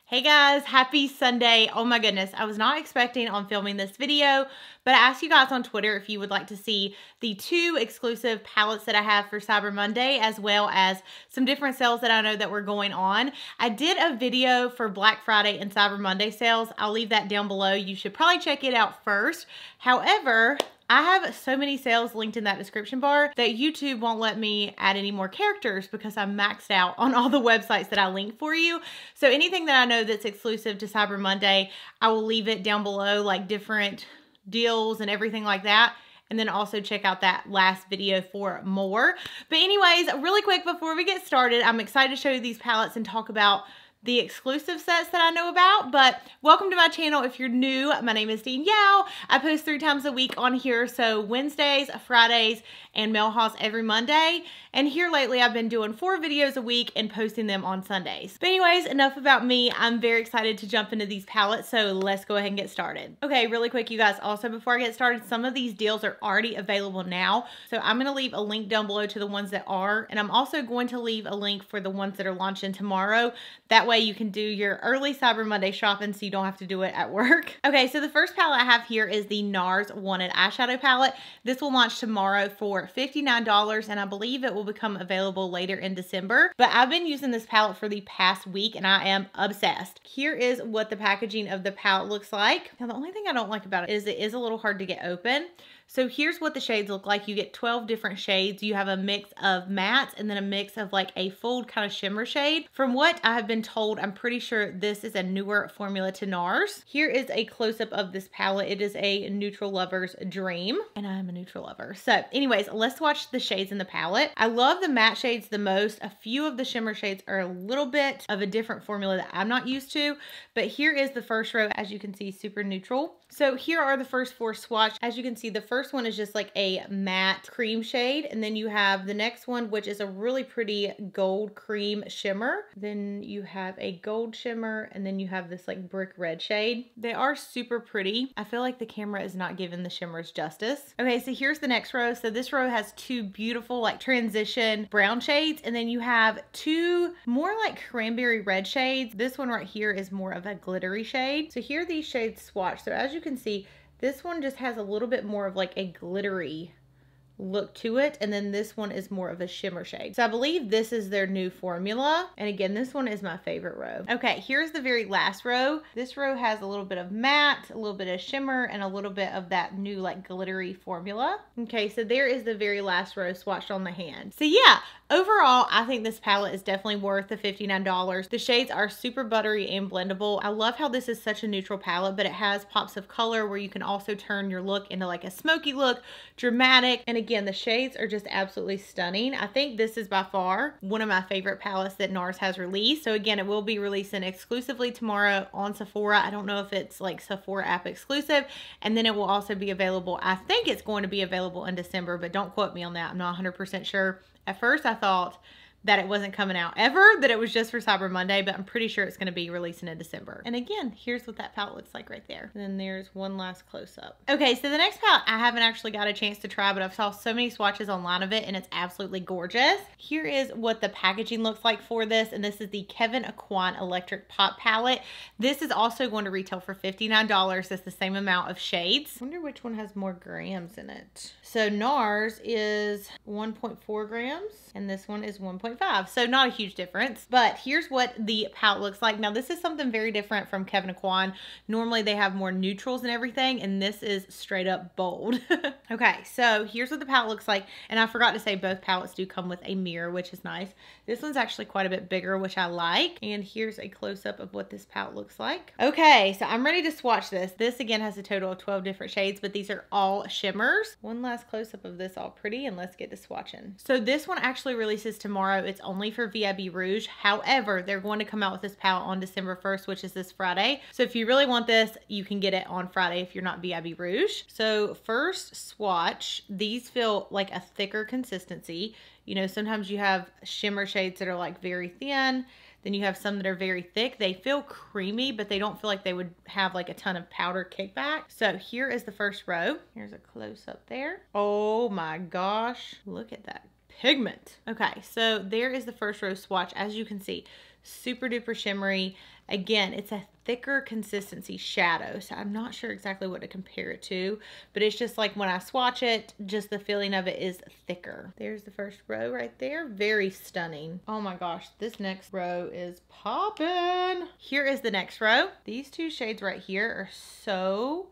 Hey guys, happy Sunday. Oh my goodness, I was not expecting on filming this video, but I asked you guys on Twitter if you would like to see the 2 exclusive palettes that I have for Cyber Monday, as well as some different sales that I know that were going on. I did a video for Black Friday and Cyber Monday sales. I'll leave that down below. You should probably check it out first. However, I have so many sales linked in that description bar that YouTube won't let me add any more characters because I'm maxed out on all the websites that I link for you. So anything that I know that's exclusive to Cyber Monday, I will leave it down below, like different deals and everything like that. And then also check out that last video for more. But anyways, really quick before we get started, I'm excited to show you these palettes and talk about the exclusive sets that I know about. But welcome to my channel. If you're new, my name is Danielle. I post 3 times a week on here. So Wednesdays, Fridays, and mail hauls every Monday. And here lately, I've been doing 4 videos a week and posting them on Sundays. But anyways, enough about me. I'm very excited to jump into these palettes. So let's go ahead and get started. Okay, really quick, you guys. Also, before I get started, some of these deals are already available now. So I'm going to leave a link down below to the ones that are. And I'm also going to leave a link for the ones that are launching tomorrow. That way you can do your early Cyber Monday shopping so you don't have to do it at work. Okay, so the first palette I have here is the NARS Wanted Eyeshadow Palette. This will launch tomorrow for $59, and I believe it will become available later in December. But I've been using this palette for the past week, and I am obsessed. Here is what the packaging of the palette looks like. Now, the only thing I don't like about it is a little hard to get open. So here's what the shades look like. You get 12 different shades. You have a mix of mattes and then a mix of like a full kind of shimmer shade. From what I have been told, I'm pretty sure this is a newer formula to NARS. Here is a close-up of this palette. It is a neutral lover's dream, and I am a neutral lover. So anyways, let's watch the shades in the palette. I love the matte shades the most. A few of the shimmer shades are a little bit of a different formula that I'm not used to, but here is the first row. As you can see, super neutral. So here are the first 4 swatches. As you can see, the first one is just like a matte cream shade, and then you have the next one, which is a really pretty gold cream shimmer. Then you have a gold shimmer, and then you have this like brick red shade. They are super pretty. I feel like the camera is not giving the shimmers justice. Okay, so here's the next row. So this row has 2 beautiful like transition brown shades, and then you have 2 more like cranberry red shades. This one right here is more of a glittery shade. So here these shades swatch. So as you can see, this one just has a little bit more of like a glittery look to it, and then this one is more of a shimmer shade. So I believe this is their new formula, and again, this one is my favorite row. Okay, here's the very last row. This row has a little bit of matte, a little bit of shimmer, and a little bit of that new like glittery formula. Okay, so there is the very last row swatched on the hand. So yeah, overall, I think this palette is definitely worth the $59. The shades are super buttery and blendable. I love how this is such a neutral palette, but it has pops of color where you can also turn your look into like a smoky look, dramatic, and again, the shades are just absolutely stunning. I think this is by far one of my favorite palettes that NARS has released. So again, it will be releasing exclusively tomorrow on Sephora. I don't know if it's like Sephora app exclusive, and then it will also be available. I think it's going to be available in December, but don't quote me on that. I'm not 100% sure. At first I thought that it wasn't coming out ever, that it was just for Cyber Monday, but I'm pretty sure it's going to be releasing in December. And again, here's what that palette looks like right there. And then there's one last close-up. Okay, so the next palette I haven't actually got a chance to try, but I've saw so many swatches online of it, and it's absolutely gorgeous. Here is what the packaging looks like for this, and this is the Aucoin Electric Pop Palette. This is also going to retail for $59. That's the same amount of shades. I wonder which one has more grams in it. So NARS is 1.4 grams, and this one is 1.5. So not a huge difference, but here's what the palette looks like. Now this is something very different from Aucoin. Normally they have more neutrals and everything, and this is straight up bold. Okay, so here's what the palette looks like, and I forgot to say both palettes do come with a mirror, which is nice. This one's actually quite a bit bigger, which I like, and here's a close-up of what this palette looks like. Okay, so I'm ready to swatch this. This again has a total of 12 different shades, but these are all shimmers. One last close-up of this all pretty, and let's get to swatching. So this one actually releases tomorrow. It's only for VIB Rouge. However, they're going to come out with this palette on December 1st, which is this Friday. So if you really want this, you can get it on Friday if you're not VIB Rouge. So first swatch, these feel like a thicker consistency. You know, sometimes you have shimmer shades that are like very thin. Then you have some that are very thick. They feel creamy, but they don't feel like they would have like a ton of powder kickback. So here is the first row. Here's a close up there. Oh my gosh. Look at that pigment. Okay, so there is the first row swatch. As you can see, super duper shimmery. Again, it's a thicker consistency shadow, so I'm not sure exactly what to compare it to, but it's just like when I swatch it, just the feeling of it is thicker. There's the first row right there. Very stunning. Oh my gosh, this next row is popping. Here is the next row. These two shades right here are so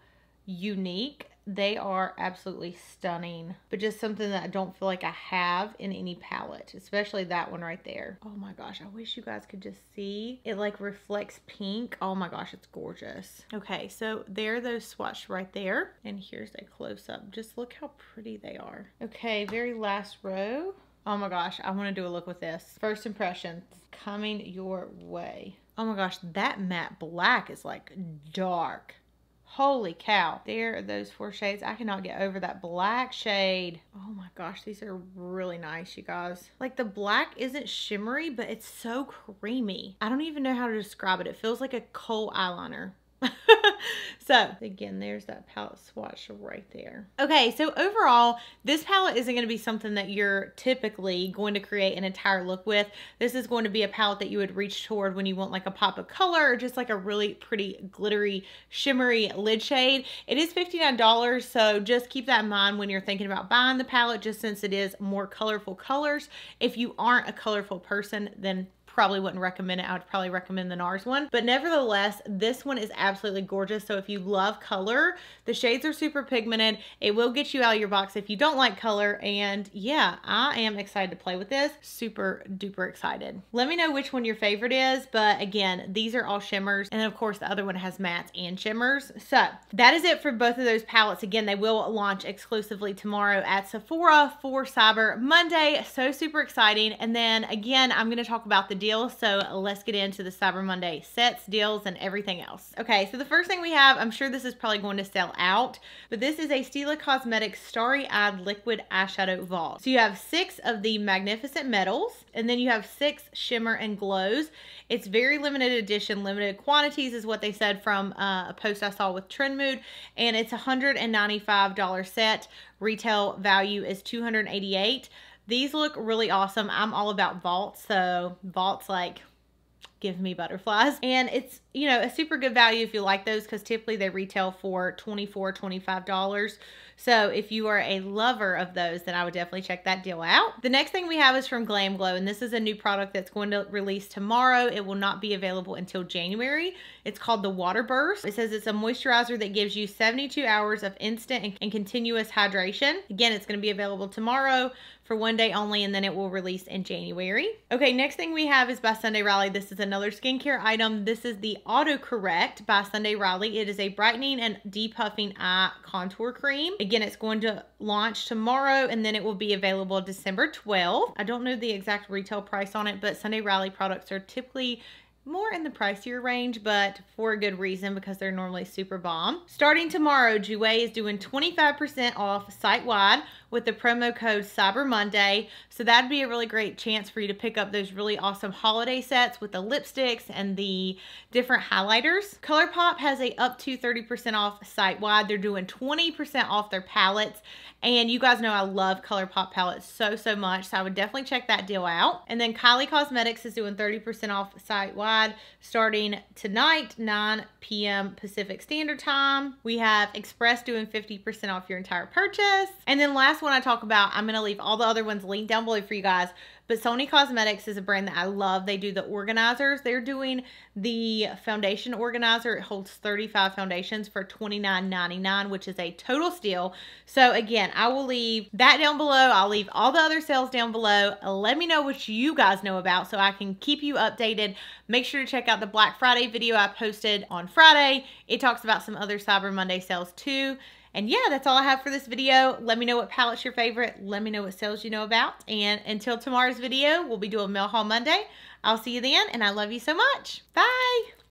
unique. They are absolutely stunning, but just something that I don't feel like I have in any palette, especially that one right there. Oh my gosh, I wish you guys could just see. It like reflects pink. Oh my gosh, it's gorgeous. Okay, so there are those swatched right there. And here's a close up. Just look how pretty they are. Okay, very last row. Oh my gosh, I want to do a look with this. First impressions coming your way. Oh my gosh, that matte black is like dark. Holy cow. There are those 4 shades. I cannot get over that black shade. Oh my gosh, these are really nice, you guys. Like the black isn't shimmery, but it's so creamy. I don't even know how to describe it. It feels like a kohl eyeliner. So again, there's that palette swatch right there. Okay, so overall, this palette isn't going to be something that you're typically going to create an entire look with. This is going to be a palette that you would reach toward when you want like a pop of color or just like a really pretty glittery shimmery lid shade. It is $59, so just keep that in mind when you're thinking about buying the palette, just since it is more colorful colors. If you aren't a colorful person, then probably wouldn't recommend it. I would probably recommend the NARS one, but nevertheless, this one is absolutely gorgeous. So if you love color, the shades are super pigmented. It will get you out of your box if you don't like color. And yeah, I am excited to play with this. Super duper excited. Let me know which one your favorite is. But again, these are all shimmers. And then of course the other one has mattes and shimmers. So that is it for both of those palettes. Again, they will launch exclusively tomorrow at Sephora for Cyber Monday. So super exciting. And then again, I'm going to talk about the deals. So let's get into the Cyber Monday sets, deals, and everything else. Okay, so the first thing we have, I'm sure this is probably going to sell out, but this is a Stila Cosmetics Starry Eyed Liquid Eyeshadow Vault. So you have 6 of the Magnificent Metals, and then you have 6 Shimmer and Glows. It's very limited edition, limited quantities is what they said from a post I saw with Trend Mood, and it's a $195 set. Retail value is $288. These look really awesome. I'm all about vaults, so vaults like give me butterflies. And it's, you know, a super good value if you like those, because typically they retail for $24, $25. So if you are a lover of those, then I would definitely check that deal out. The next thing we have is from Glam Glow, and this is a new product that's going to release tomorrow. It will not be available until January. It's called the Water Burst. It says it's a moisturizer that gives you 72 hours of instant and continuous hydration. Again, it's going to be available tomorrow for 1 day only, and then it will release in January. Okay, next thing we have is by Sunday Riley. This is another skincare item. This is the Auto Correct by Sunday Riley. It is a brightening and depuffing eye contour cream. Again, it's going to launch tomorrow, and then it will be available December 12th. I don't know the exact retail price on it, but Sunday Riley products are typically more in the pricier range, but for a good reason, because they're normally super bomb. Starting tomorrow, Jouer is doing 25% off site-wide with the promo code Cyber Monday. So that'd be a really great chance for you to pick up those really awesome holiday sets with the lipsticks and the different highlighters. ColourPop has a up to 30% off site-wide. They're doing 20% off their palettes. And you guys know I love ColourPop palettes so much, so I would definitely check that deal out. And then Kylie Cosmetics is doing 30% off site-wide starting tonight, 9 p.m. Pacific Standard Time. We have Express doing 50% off your entire purchase. And then last one I talk about, I'm going to leave all the other ones linked down below for you guys. But Sony Cosmetics is a brand that I love. They do the organizers. They're doing the foundation organizer. It holds 35 foundations for $29.99, which is a total steal. So again, I will leave that down below. I'll leave all the other sales down below. Let me know what you guys know about so I can keep you updated. Make sure to check out the Black Friday video I posted on Friday. It talks about some other Cyber Monday sales too. And yeah, that's all I have for this video. Let me know what palette's your favorite. Let me know what sales you know about. And until tomorrow's video, we'll be doing Mail Haul Monday. I'll see you then, and I love you so much. Bye!